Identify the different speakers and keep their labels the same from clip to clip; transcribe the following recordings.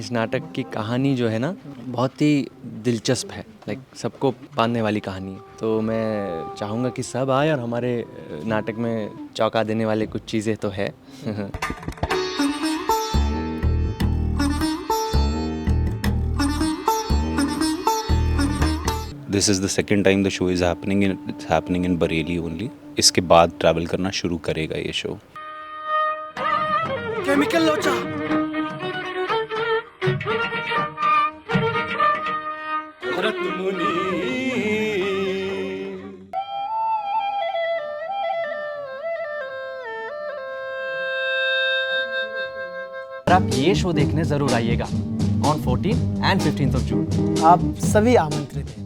Speaker 1: इस नाटक की कहानी जो है ना बहुत ही दिलचस्प है, लाइक सबको बांधने वाली कहानी है। तो मैं चाहूँगा कि सब आए और हमारे नाटक में चौंका देने वाले कुछ चीज़ें तो है।
Speaker 2: This is the second time the show is happening in Bareilly only. इसके बाद ट्रैवल करना शुरू करेगा ये शो।
Speaker 3: केमिकल लोचा भरत मुनि।
Speaker 1: आप ये शो देखने ज़रूर आइएगा ऑन 14 एंड 15 ऑफ जून।
Speaker 3: आप सभी आमंत्रित हैं।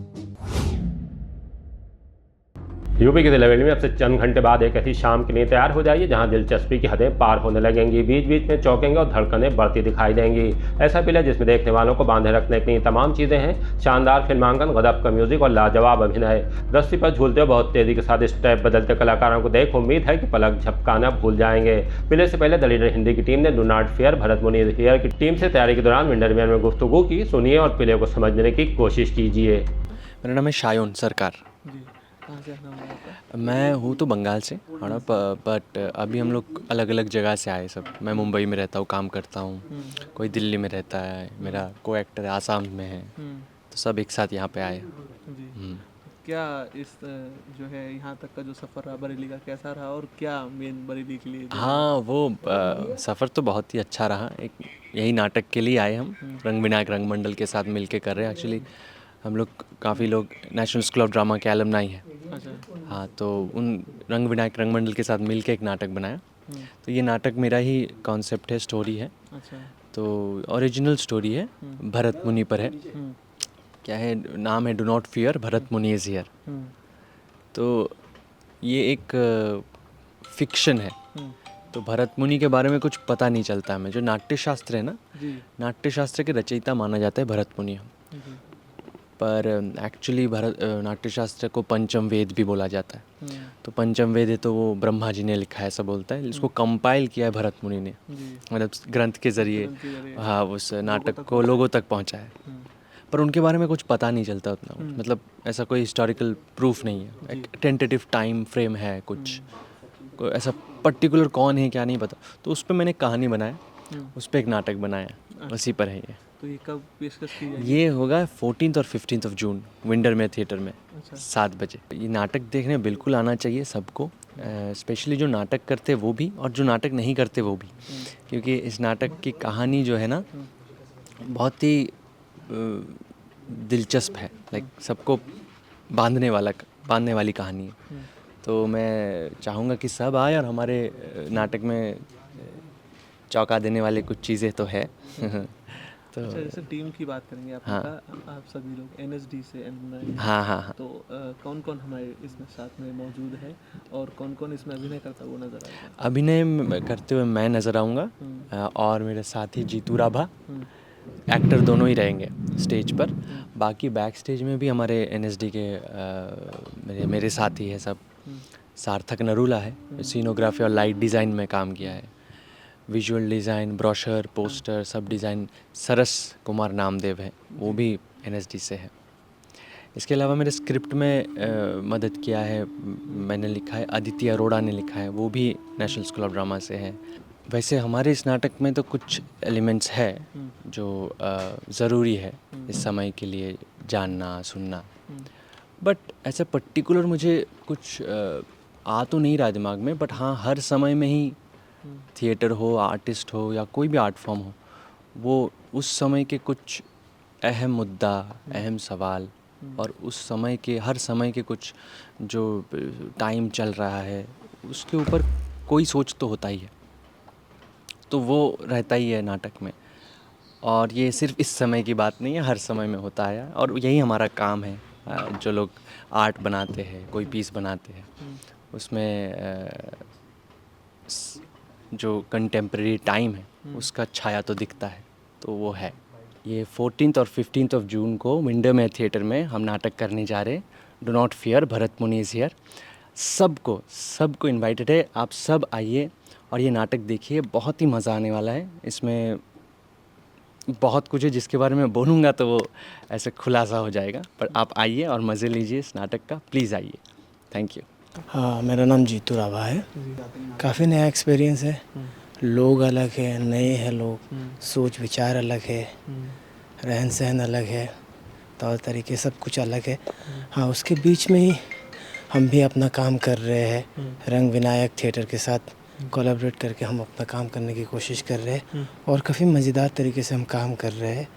Speaker 4: यूपी के दिलवेली में अब से चंद घंटे बाद एक ऐसी शाम के लिए तैयार हो जाइए जहां दिलचस्पी की हदें पार होने लगेंगी। बीच बीच में चौंकेंगे और धड़कनें बढ़ती दिखाई देंगी। ऐसा प्ले जिसमें देखने वालों को बांधे रखने के लिए तमाम चीज़ें हैं। शानदार फिल्मांकन, गजब का म्यूजिक और लाजवाब अभिनय। रस्सी पर झूलते हुए बहुत तेजी के साथ स्टेप बदलते कलाकारों को देख उम्मीद है कि पलक झपकाना भूल जाएंगे। प्ले से पहले द लीडर हिंदी की टीम ने डू नॉट फियर भरत मुनि इज हियर की टीम से तैयारी के दौरान विंडरमेयर में गुफ्तगू की। सुनिए और प्ले को समझने की कोशिश कीजिए।
Speaker 1: मेरा नाम है शायोन सरकार। मैं हूँ तो बंगाल से है, बट अभी हम लोग अलग अलग जगह से आए सब। मैं मुंबई में रहता हूँ, काम करता हूँ, कोई दिल्ली में रहता है, मेरा को एक्टर आसाम में है, तो सब एक साथ यहाँ पे आए।
Speaker 5: जी। क्या इस जो है यहाँ तक का जो सफ़र रहा बरेली का कैसा रहा और क्या मेन बरेली के लिए
Speaker 1: हाँ, वो सफ़र तो बहुत ही अच्छा रहा। एक यही नाटक के लिए आए हम, रंग विनायक रंगमंडल के साथ मिलके कर रहे हैं। एक्चुअली हम लोग काफ़ी लोग नेशनल स्कूल ऑफ ड्रामा के एलुमनाई हैं।
Speaker 5: अच्छा।
Speaker 1: हाँ, तो उन रंग विनायक रंगमंडल के साथ मिलके एक नाटक बनाया। तो ये नाटक मेरा ही कॉन्सेप्ट है, स्टोरी है।
Speaker 5: अच्छा।
Speaker 1: तो ओरिजिनल स्टोरी है, भरत मुनि पर है। क्या है, नाम है डू नॉट फियर भरत मुनि इज़ हियर। तो ये एक फिक्शन है। तो भरत मुनि के बारे में कुछ पता नहीं चलता हमें। जो नाट्यशास्त्र है ना, नाट्यशास्त्र के रचयिता माना जाता है भरत मुनि हम। पर एक्चुअली नाट्यशास्त्र को पंचम वेद भी बोला जाता है। तो पंचम वेद है तो वो ब्रह्मा जी ने लिखा है, ऐसा बोलता है। इसको कंपाइल किया है भरत मुनि ने, मतलब ग्रंथ के ज़रिए। हाँ, उस नाटक को लोगों तक पहुंचा है। पर उनके बारे में कुछ पता नहीं चलता उतना, मतलब ऐसा कोई हिस्टोरिकल प्रूफ नहीं है। एक टेंटेटिव टाइम फ्रेम है, कुछ कोई ऐसा पर्टिकुलर कौन है क्या नहीं पता। तो उस पर मैंने कहानी बनाया, उस पर एक नाटक बनाया, उसी पर है ये।
Speaker 5: तो ये कब पेशकश की जाएगी?
Speaker 1: ये होगा 14 और 15 ऑफ जून विंडरमेयर थिएटर में।
Speaker 5: अच्छा।
Speaker 1: 7 बजे। ये नाटक देखने बिल्कुल आना चाहिए सबको, स्पेशली जो नाटक करते वो भी और जो नाटक नहीं करते वो भी। क्योंकि इस नाटक की कहानी जो है ना बहुत ही दिलचस्प है, लाइक सबको बांधने वाली कहानी है। तो मैं चाहूँगा कि सब आए और हमारे नाटक में चौंका देने वाले कुछ चीज़ें तो है। तो
Speaker 5: अच्छा, जैसे टीम की बात करेंगे आपने
Speaker 1: हाँ।
Speaker 5: कहा आप सभी लोग एनएसडी से एलुमनाई।
Speaker 1: हाँ।
Speaker 5: तो कौन कौन हमारे इसमें साथ में मौजूद है और कौन कौन इसमें अभिनय करता हुआ नजर आएगा?
Speaker 1: अभिनय करते हुए मैं नज़र आऊँगा और मेरे साथी जीतू राभा, एक्टर दोनों ही रहेंगे स्टेज पर। बाकी बैक स्टेज में भी हमारे एनएसडी के मेरे साथी है सब। सार्थक नरूला है, सीनोग्राफी और लाइट डिज़ाइन में काम किया है। विजुअल डिज़ाइन, ब्रोशर, पोस्टर सब डिज़ाइन सरस कुमार नामदेव है, वो भी एनएसडी से है। इसके अलावा मेरे स्क्रिप्ट में मदद किया है, मैंने लिखा है, अदिति अरोड़ा ने लिखा है, वो भी नेशनल स्कूल ऑफ ड्रामा से है। वैसे हमारे इस नाटक में तो कुछ एलिमेंट्स है जो ज़रूरी है इस समय के लिए जानना सुनना। बट ऐसा पर्टिकुलर मुझे कुछ आ तो नहीं रहा दिमाग में। बट हाँ, हर समय में ही थिएटर हो, आर्टिस्ट हो या कोई भी आर्ट फॉर्म हो, वो उस समय के कुछ अहम मुद्दा, अहम सवाल और उस समय के हर समय के कुछ जो टाइम चल रहा है उसके ऊपर कोई सोच तो होता ही है। तो वो रहता ही है नाटक में। और ये सिर्फ इस समय की बात नहीं है, हर समय में होता है और यही हमारा काम है। जो लोग आर्ट बनाते हैं, कोई पीस बनाते हैं, उसमें जो कंटेम्प्रेरी टाइम है उसका छाया तो दिखता है, तो वो है। ये 14 और 15 ऑफ जून को विंडरमेयर थिएटर में हम नाटक करने जा रहे हैं, डू नॉट फियर भरत मुनि इज़ हियर। सबको इनवाइटेड है, आप सब आइए और ये नाटक देखिए, बहुत ही मज़ा आने वाला है। इसमें बहुत कुछ है जिसके बारे में बोलूँगा तो वो ऐसे खुलासा हो जाएगा, पर आप आइए और मज़े लीजिए इस नाटक का, प्लीज़ आइए। Thank you.
Speaker 3: हाँ, मेरा नाम जीतू राभा है। काफ़ी नया एक्सपीरियंस है। लोग अलग है, नए हैं लोग, सोच विचार अलग है, रहन सहन अलग है, तौर तरीके सब कुछ अलग है। हाँ, उसके बीच में ही हम भी अपना काम कर रहे हैं। रंग विनायक थिएटर के साथ कोलैबोरेट करके हम अपना काम करने की कोशिश कर रहे हैं और काफ़ी मज़ेदार तरीके से हम काम कर रहे हैं।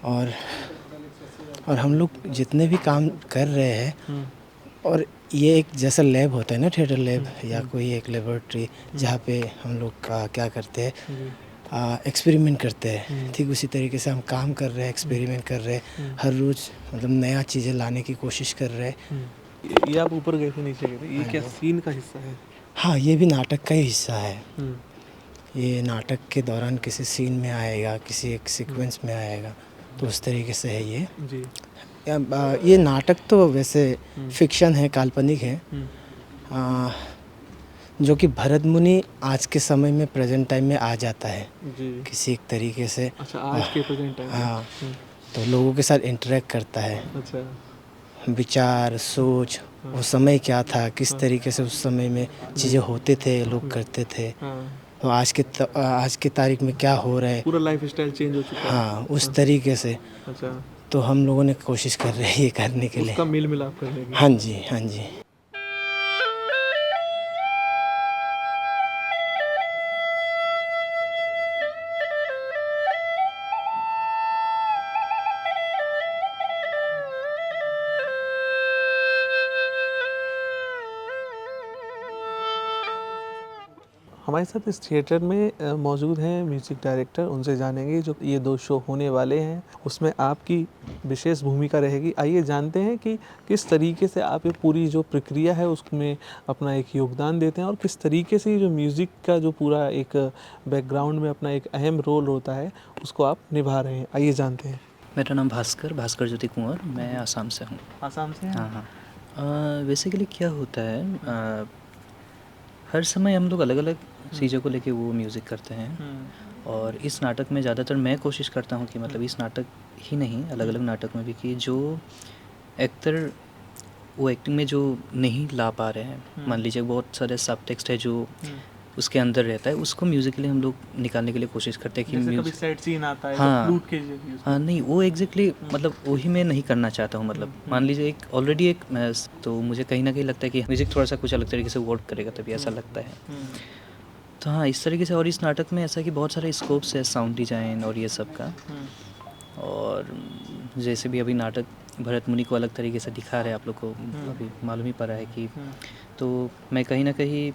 Speaker 3: और हम लोग जितने भी काम कर रहे हैं, और ये एक जैसा लैब होता है ना, थिएटर लैब या कोई एक लेबोरेटरी जहाँ पे हम लोग का क्या करते हैं, एक्सपेरिमेंट करते हैं, ठीक उसी तरीके से हम काम कर रहे हैं, एक्सपेरिमेंट कर रहे हैं, हर रोज़ मतलब नया चीज़ें लाने की कोशिश कर रहे हैं।
Speaker 5: ये आप ऊपर गए थे, नीचे गए थे, ये क्या सीन का हिस्सा है?
Speaker 3: हाँ, ये भी नाटक का ही हिस्सा है। ये नाटक के दौरान किसी सीन में आएगा, किसी एक सीक्वेंस में आएगा, तो उस तरीके से है ये।
Speaker 5: जी।
Speaker 3: ये नाटक तो वैसे फिक्शन है, काल्पनिक है, जो कि भरत मुनि आज के समय में प्रेजेंट टाइम में आ जाता है
Speaker 5: जी।
Speaker 3: किसी एक तरीके से।
Speaker 5: अच्छा, आज के प्रेजेंट टाइम में।
Speaker 3: हाँ, तो लोगों के साथ इंटरेक्ट करता है,
Speaker 5: अच्छा।
Speaker 3: विचार सोच, वो समय क्या था, किस तरीके से उस समय में चीज़ें होते थे, लोग करते थे,
Speaker 5: हाँ,
Speaker 3: तो आज के तारीख में क्या हो रहा है।
Speaker 5: पूरा लाइफ स्टाइल चेंज हो चुका है।
Speaker 3: हाँ, उस तरीके से
Speaker 5: अच्छा,
Speaker 3: तो हम लोगों ने कोशिश कर रहे हैं ये करने के लिए।
Speaker 5: उसका मेल मिलाप करने की।
Speaker 3: हाँ जी, हाँ जी।
Speaker 5: हमारे साथ इस थिएटर में मौजूद हैं म्यूज़िक डायरेक्टर, उनसे जानेंगे जो ये 2 शो होने वाले हैं उसमें आपकी विशेष भूमिका रहेगी। आइए जानते हैं कि किस तरीके से आप ये पूरी जो प्रक्रिया है उसमें अपना एक योगदान देते हैं और किस तरीके से ये जो म्यूज़िक का जो पूरा एक बैकग्राउंड में अपना एक अहम रोल होता है उसको आप निभा रहे हैं। आइए जानते हैं।
Speaker 6: मेरा नाम भास्कर ज्योति कुंवर, मैं आसाम से हूँ।
Speaker 5: आसाम से हैं?
Speaker 6: हाँ हाँ। बेसिकली क्या होता है, हर समय हम लोग अलग अलग चीज़ों को लेके वो म्यूज़िक करते हैं, और इस नाटक में ज़्यादातर मैं कोशिश करता हूँ कि मतलब इस नाटक ही नहीं, अलग अलग नाटक में भी, कि जो एक्टर वो एक्टिंग में जो नहीं ला पा रहे हैं, मान लीजिए बहुत सारे सब टेक्स्ट है जो उसके अंदर रहता है, उसको म्यूज़िकली हम लोग निकालने के लिए कोशिश करते हैं कि
Speaker 5: जैसे कभी सैड सीन आता है
Speaker 6: हाँ,
Speaker 5: तो फ्लूट के जरिए
Speaker 6: हाँ, नहीं वो एग्जैक्टली मतलब वही मैं नहीं करना चाहता हूँ। मतलब मान लीजिए एक ऑलरेडी एक तो मुझे कहीं ना कहीं लगता है कि म्यूज़िक थोड़ा सा कुछ अलग तरीके से वर्क करेगा, तभी ऐसा लगता है। तो हाँ, इस तरीके से। और इस नाटक में ऐसा कि बहुत सारे स्कोप्स है, साउंड डिज़ाइन और ये सब का, और जैसे भी अभी नाटक भरत मुनि को अलग तरीके से दिखा रहे हैं, आप लोग को अभी मालूम ही पड़ा है कि, तो मैं कहीं ना कहीं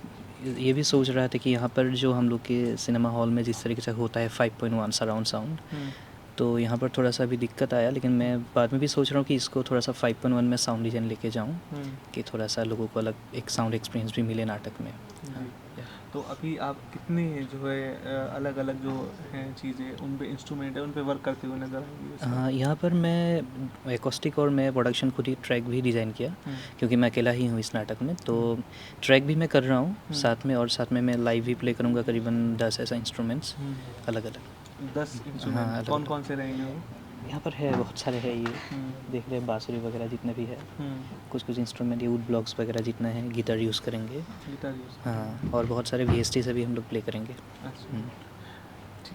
Speaker 6: ये भी सोच रहा था कि यहाँ पर जो हम लोग के सिनेमा हॉल में जिस तरीके से होता है 5.1 सराउंड साउंड, तो यहाँ पर थोड़ा सा अभी दिक्कत आया, लेकिन मैं बाद में भी सोच रहा हूँ कि इसको थोड़ा सा 5.1 में साउंड डिज़ाइन लेके जाऊँ, कि थोड़ा सा लोगों को अलग एक साउंड एक्सपीरियंस भी मिले नाटक में।
Speaker 5: तो अभी आप कितने जो है अलग अलग जो हैं चीज़ें, उन पे इंस्ट्रूमेंट है, उन पे वर्क करते हुए नजर आएंगे?
Speaker 6: हाँ, यहाँ पर मैं एकॉस्टिक और मैं प्रोडक्शन खुद ही ट्रैक भी डिज़ाइन किया, क्योंकि मैं अकेला ही हूँ इस नाटक में, तो ट्रैक भी मैं कर रहा हूँ साथ में, और साथ में मैं लाइव भी प्ले करूँगा करीबन 10 ऐसा इंस्ट्रूमेंट्स अलग अलग।
Speaker 5: 10 इंस्ट्रूमेंट कौन कौन से रहेंगे वो?
Speaker 6: यहाँ पर है बहुत सारे है, ये देख रहे हैं, बांसुरी वगैरह जितने भी है, कुछ इंस्ट्रूमेंट, ये वुड ब्लॉक्स वगैरह जितना है, गिटार यूज़ करेंगे,
Speaker 5: गिटार यूज़।
Speaker 6: हाँ, और बहुत सारे VST से भी हम लोग प्ले करेंगे।
Speaker 5: अच्छा,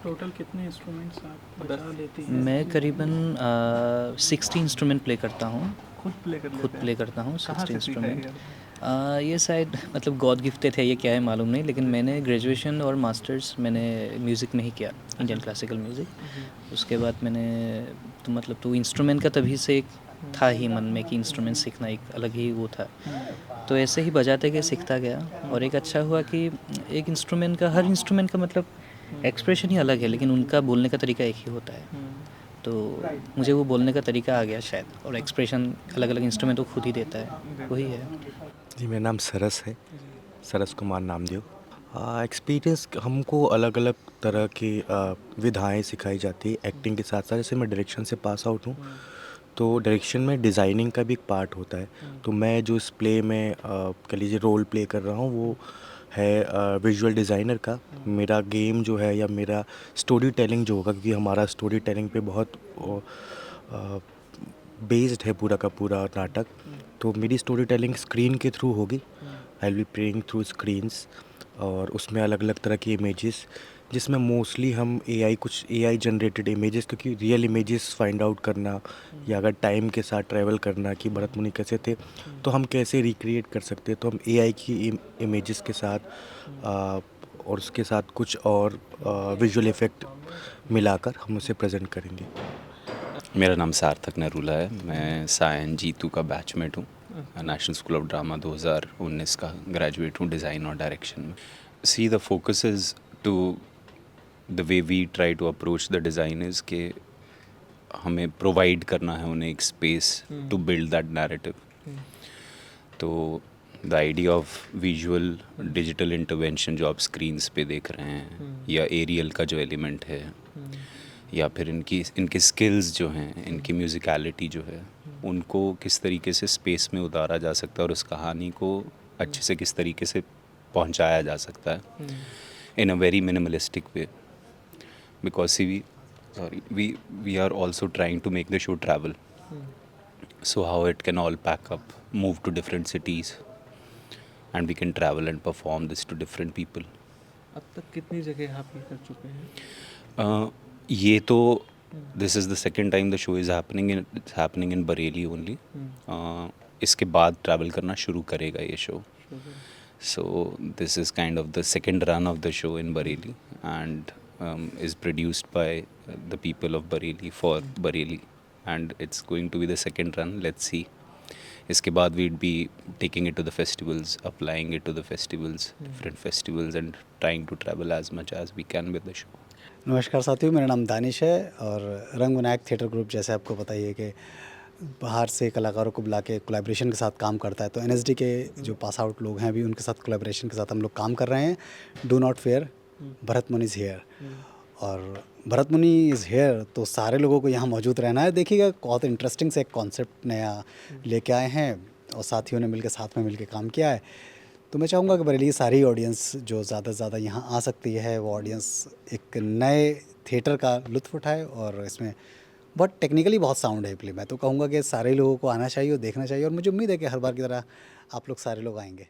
Speaker 7: टोटल कितने इंस्ट्रूमेंट्स आप बजा लेते हैं?
Speaker 6: मैं करीबन 60 इंस्ट्रूमेंट प्ले करता हूँ,
Speaker 5: खुद प्ले कर लेते
Speaker 6: खुद
Speaker 5: हैं?
Speaker 6: प्ले करता हूँ
Speaker 5: कहाँ
Speaker 6: 60
Speaker 5: से सीखा है
Speaker 6: इंस्ट्रूमेंट।
Speaker 5: ये?
Speaker 6: ये शायद मतलब गॉड गिफ्टेड है, ये क्या है मालूम नहीं, लेकिन मैंने ग्रेजुएशन और मास्टर्स मैंने म्यूज़िक में ही किया, इंडियन क्लासिकल म्यूज़िक। उसके बाद मैंने तो मतलब तो इंस्ट्रूमेंट का तभी से एक था ही मन में कि इंस्ट्रूमेंट सीखना एक अलग ही वो था, तो ऐसे ही बजाते गए, सीखता गया, और एक अच्छा हुआ कि एक इंस्ट्रूमेंट का, हर इंस्ट्रूमेंट का मतलब एक्सप्रेशन ही अलग है, लेकिन उनका बोलने का तरीका एक ही होता है, तो मुझे वो बोलने का तरीका आ गया शायद, और एक्सप्रेशन अलग अलग इंस्ट्रूमेंट तो खुद ही देता है, वही है।
Speaker 8: जी, मेरा नाम सरस है, सरस कुमार नामदेव। एक्सपीरियंस हमको अलग अलग तरह की विधाएं सिखाई जाती है एक्टिंग के साथ साथ। जैसे मैं डायरेक्शन से पास आउट हूँ, तो डायरेक्शन में डिज़ाइनिंग का भी एक पार्ट होता है, तो मैं जो इस प्ले में कह लीजिए रोल प्ले कर रहा हूँ, वो है विजुअल डिज़ाइनर का। मेरा गेम जो है या मेरा स्टोरी टेलिंग जो होगा, क्योंकि हमारा स्टोरी टेलिंग पे बहुत बेस्ड है पूरा का पूरा नाटक, तो मेरी स्टोरी टेलिंग स्क्रीन के थ्रू होगी। I will be playing through screens, और उसमें अलग अलग तरह की इमेजेस, जिसमें मोस्टली हम कुछ एआई जनरेटेड इमेजेस, क्योंकि रियल इमेजेस फाइंड आउट करना या अगर टाइम के साथ ट्रैवल करना कि भरत मुनि कैसे थे तो हम कैसे रिक्रिएट कर सकते हैं, तो हम एआई की इमेजेस के साथ और उसके साथ कुछ और विजुअल इफ़ेक्ट मिलाकर हम उसे प्रेजेंट करेंगे।
Speaker 2: मेरा नाम सार्थक नरूला है, मैं सायन जीतू का बैचमेट हूँ। नेशनल स्कूल ऑफ ड्रामा 2019 का ग्रेजुएट हूँ डिज़ाइन और डायरेक्शन में। See the focus is to the way we try to approach the designers के हमें प्रोवाइड करना है उन्हें एक space to build that narrative. तो the idea of visual digital intervention जो आप स्क्रीन्स पे देख रहे हैं, या एरियल का जो एलिमेंट है, या फिर इनके स्किल्स जो हैं, इनकी म्यूज़िकलिटी जो है, उनको किस तरीके से स्पेस में उतारा जा सकता है और उस कहानी को अच्छे से किस तरीके से पहुंचाया जा सकता है in a very minimalistic way, because we are also trying to make the show travel, so how it can all pack up, move to different cities and we can travel and perform this to different people.
Speaker 5: अब तक कितनी जगह आप ये कर चुके हैं?
Speaker 2: ये तो this is the second time the show is happening in Bareilly only. इसके बाद ट्रैवल करना शुरू करेगा ये show. So this is kind of the second run of the show in Bareilly and is produced by the people of Bareilly for Bareilly, and it's going to be the second run. Let's see. इसके बाद we'd be taking it to the festivals, applying it to the festivals, different festivals, and trying to travel as much as we can with the show.
Speaker 9: नमस्कार साथियों, मेरा नाम दानिश है और रंग Vinayak theatre group जैसे आपको पता ही है कि बाहर से कलाकारों को बुला के कोलैबोरेशन के साथ काम करता है। तो एनएसडी के जो पास आउट लोग हैं अभी उनके साथ कोलैबोरेशन के साथ हम लोग काम कर रहे हैं। डू नॉट फेयर, भरत मुनि इज़ हेयर। और भरत मुनि इज़ हेयर तो सारे लोगों को यहाँ मौजूद रहना है। देखिएगा बहुत इंटरेस्टिंग से एक कॉन्सेप्ट नया लेके आए हैं और साथियों ने मिलकर साथ में मिलकर काम किया है। तो मैं चाहूँगा कि बरेली की सारी ऑडियंस जो ज़्यादा से ज़्यादा यहाँ आ सकती है वो ऑडियंस एक नए थिएटर का लुत्फ़ उठाए। और इसमें बहुत टेक्निकली बहुत साउंड है प्ले। मैं तो कहूँगा कि सारे लोगों को आना चाहिए और देखना चाहिए, और मुझे उम्मीद है कि हर बार की तरह आप लोग सारे लोग आएंगे।